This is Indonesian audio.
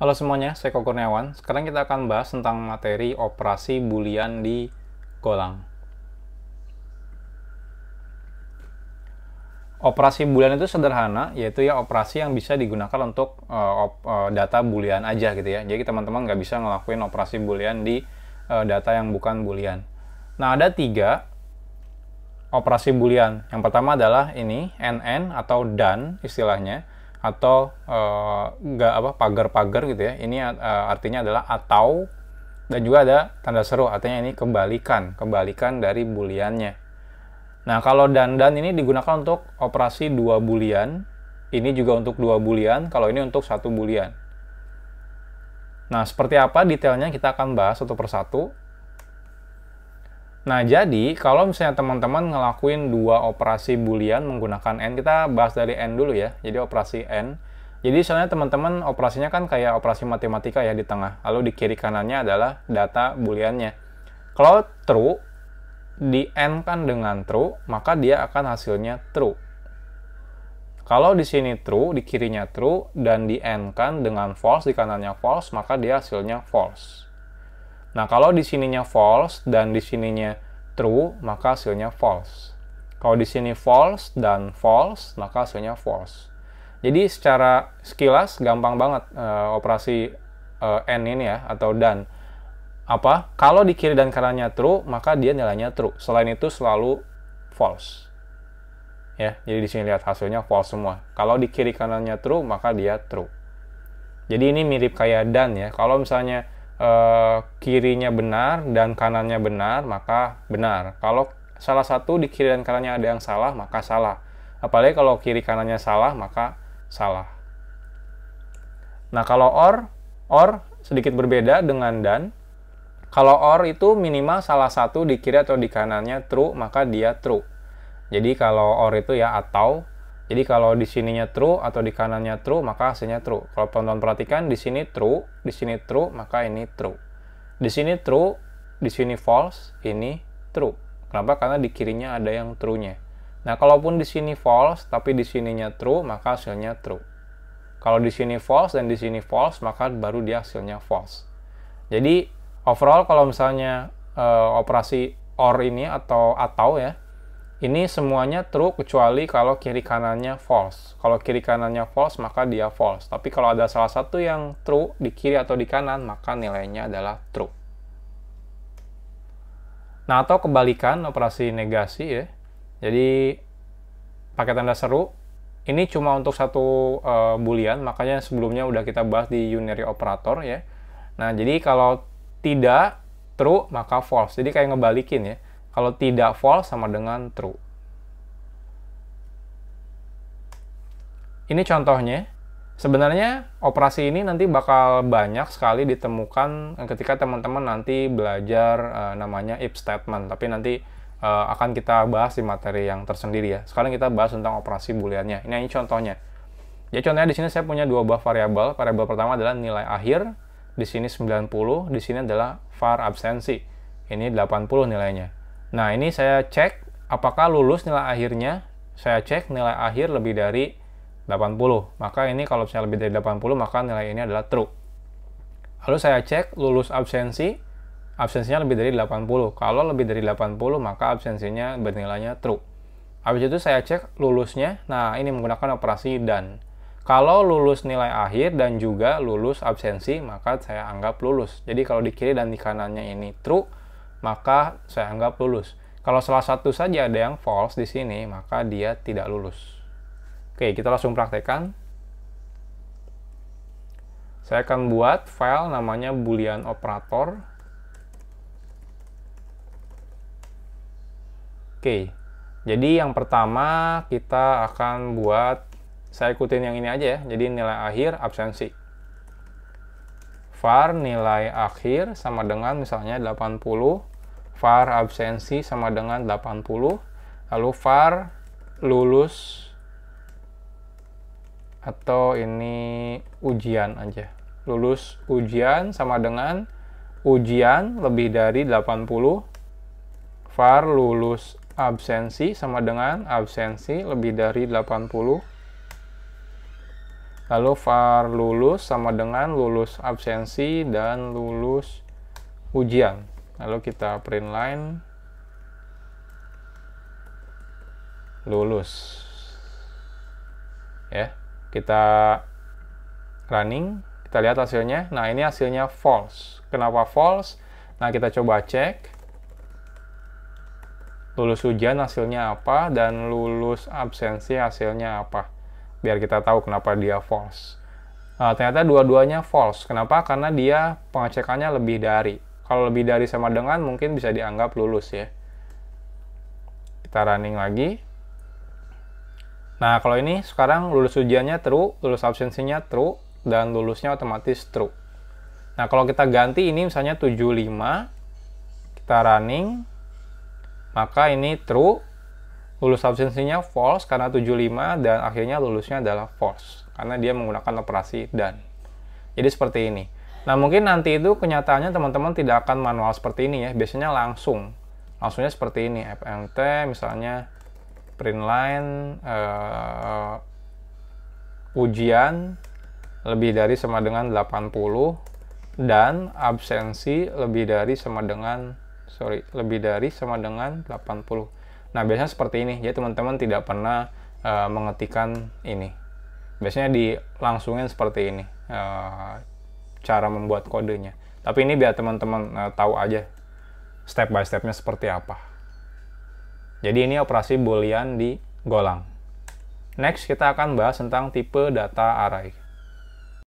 Halo semuanya, saya Koko Kurniawan. Sekarang kita akan bahas tentang materi operasi boolean di Golang. Operasi boolean itu sederhana, yaitu ya operasi yang bisa digunakan untuk data boolean aja gitu ya. Jadi teman-teman nggak bisa ngelakuin operasi boolean di data yang bukan boolean. Nah, ada 3 operasi boolean. Yang pertama adalah ini, NN atau dan istilahnya, atau pagar-pagar gitu ya. Ini artinya adalah atau, dan juga ada tanda seru, artinya ini kebalikan dari booleannya. Nah, kalau dan ini digunakan untuk operasi 2 boolean. Ini juga untuk 2 boolean, kalau ini untuk 1 boolean. Nah, seperti apa detailnya kita akan bahas satu persatu. Nah, jadi kalau misalnya teman-teman ngelakuin 2 operasi boolean menggunakan n, kita bahas dari n dulu ya. Jadi operasi n. Jadi soalnya teman-teman operasinya kan kayak operasi matematika ya di tengah. Lalu di kiri kanannya adalah data booleannya. Kalau true, di n kan dengan true, maka dia akan hasilnya true. Kalau di sini true, di kirinya true, dan di n kan dengan false, di kanannya false, maka dia hasilnya false. Nah, kalau di sininya false dan di sininya true, maka hasilnya false. Kalau di sini false dan false, maka hasilnya false. Jadi secara sekilas gampang banget operasi n ini ya, atau dan. Kalau di kiri dan kanannya true, maka dia nilainya true. Selain itu selalu false. Ya, jadi di sini lihat hasilnya false semua. Kalau di kiri kanannya true, maka dia true. Jadi ini mirip kayak dan ya. Kalau misalnya kirinya benar dan kanannya benar, maka benar. Kalau salah satu di kiri dan kanannya ada yang salah, maka salah. Apalagi kalau kiri kanannya salah, maka salah. Nah, kalau or sedikit berbeda dengan dan. Kalau or itu minimal salah satu di kiri atau di kanannya true, maka dia true. Jadi kalau or itu ya atau. Jadi kalau di sininya true atau di kanannya true, maka hasilnya true. Kalau teman-teman perhatikan, di sini true, maka ini true. Di sini true, di sini false, ini true. Kenapa? Karena di kirinya ada yang true-nya. Nah, kalaupun di sini false, tapi di sininya true, maka hasilnya true. Kalau di sini false dan di sini false, maka baru dia hasilnya false. Jadi, overall kalau misalnya operasi or ini atau ya, ini semuanya true kecuali kalau kiri kanannya false. Kalau kiri kanannya false, maka dia false. Tapi kalau ada salah satu yang true di kiri atau di kanan, maka nilainya adalah true. Nah, atau kebalikan operasi negasi ya. Jadi pakai tanda seru. Ini cuma untuk satu boolean, makanya sebelumnya udah kita bahas di unary operator ya. Nah, jadi kalau tidak true, maka false. Jadi kayak ngebalikin ya. Kalau tidak false sama dengan true. Ini contohnya. Sebenarnya operasi ini nanti bakal banyak sekali ditemukan ketika teman-teman nanti belajar namanya if statement. Tapi nanti akan kita bahas di materi yang tersendiri ya. Sekarang kita bahas tentang operasi booleannya. Ini contohnya. Jadi contohnya di sini saya punya 2 buah variabel. Variabel pertama adalah nilai akhir. Di sini 90. Di sini adalah var absensi. Ini 80 nilainya. Nah, ini saya cek apakah lulus nilai akhirnya. Saya cek nilai akhir lebih dari 80. Maka ini kalau misalnya lebih dari 80, maka nilai ini adalah true. Lalu saya cek lulus absensi. Absensinya lebih dari 80. Kalau lebih dari 80, maka absensinya bernilainya true. Habis itu saya cek lulusnya. Nah, ini menggunakan operasi dan. Kalau lulus nilai akhir dan juga lulus absensi, maka saya anggap lulus. Jadi kalau di kiri dan di kanannya ini true, maka saya anggap lulus. Kalau salah satu saja ada yang false di sini, maka dia tidak lulus. Oke, kita langsung praktekkan. Saya akan buat file namanya boolean operator. Oke, jadi yang pertama kita akan buat, saya ikutin yang ini aja ya. Jadi nilai akhir absensi. Var nilai akhir sama dengan misalnya 80. Var absensi sama dengan 80, lalu var lulus, atau ini ujian aja. Lulus ujian sama dengan ujian lebih dari 80, var lulus absensi sama dengan absensi lebih dari 80, Lalu var lulus sama dengan lulus absensi dan lulus ujian. Lalu kita print line lulus. Ya, kita running, kita lihat hasilnya. Nah, ini hasilnya false. Kenapa false? Nah, kita coba cek. Lulus ujian hasilnya apa dan lulus absensi hasilnya apa. Biar kita tahu kenapa dia false. Nah, ternyata dua-duanya false. Kenapa? Karena dia pengecekannya lebih dari. Kalau lebih dari sama dengan mungkin bisa dianggap lulus ya. Kita running lagi. Nah, kalau ini sekarang lulus ujiannya true, lulus absensinya true, dan lulusnya otomatis true. Nah, kalau kita ganti ini misalnya 75, kita running, maka ini true, lulus absensinya false karena 75, dan akhirnya lulusnya adalah false karena dia menggunakan operasi dan. Jadi seperti ini. Nah, mungkin nanti itu kenyataannya teman-teman tidak akan manual seperti ini ya. Biasanya langsungnya seperti ini. fmt misalnya print line ujian lebih dari sama dengan 80 dan absensi lebih dari sama dengan 80. Nah, biasanya seperti ini. Jadi teman-teman tidak pernah mengetikkan ini. Biasanya dilangsungin seperti ini cara membuat kodenya. Tapi ini biar teman-teman tahu aja step by stepnya seperti apa. Jadi ini operasi boolean di Golang. Next kita akan bahas tentang tipe data array.